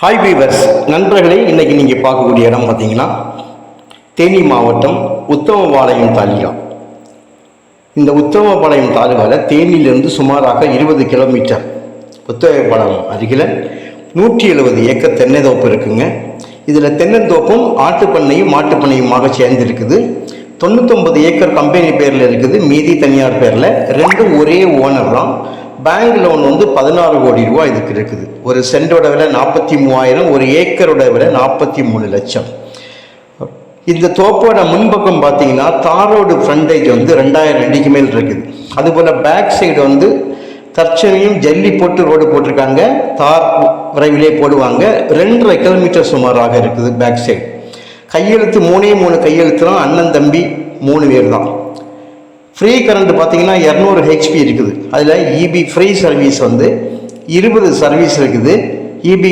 Hi viewers நண்பர்களே, இன்றைக்கி நீங்கள் பார்க்கக்கூடிய இடம் பார்த்தீங்கன்னா தேனி மாவட்டம் உத்தமபாளையம் தாலுகா. இந்த உத்தமபாளையம் தாலுகாவில் தேனியிலிருந்து சுமாராக 20 கிலோமீட்டர் உத்தமபாளையம் அருகில் 170 ஏக்கர் தென்னைத்தோப்பு இருக்குங்க. இதில் தென்னந்தோப்பும் ஆட்டுப்பண்ணையும் மாட்டுப்பண்ணையுமாக சேர்ந்துருக்குது. 99 ஏக்கர் கம்பெனி பேரில் இருக்குது, மீதி தனியார் பேரில். ரெண்டும் ஒரே ஓனர் தான். பேங்க் லோன் 16 கோடி ரூபா இதுக்கு இருக்குது. ஒரு சென்டோட விலை 43,000, ஒரு ஏக்கரோட விலை 43 லட்சம். இந்த தோப்போட முன்பக்கம் பார்த்தீங்கன்னா தாரோடு ஃப்ரண்டேஜ் 2000 அடிக்கு மேல் இருக்குது. அதுபோல் பேக் சைடு தற்சமயம் ஜல்லி போட்டு ரோடு போட்டிருக்காங்க. தார் விரைவிலே போடுவாங்க. 2.5 கிலோமீட்டர் சுமாராக இருக்குது பேக் சைடு. கையெழுத்து 3 கையெழுத்து தான். அண்ணன் தம்பி 3 பேர் தான். ஃப்ரீ கரண்ட் பார்த்தீங்கன்னா 200 ஹெச்பி இருக்குது. அதில் இபி ஃப்ரீ சர்வீஸ் 20 சர்வீஸ் இருக்குது. இபி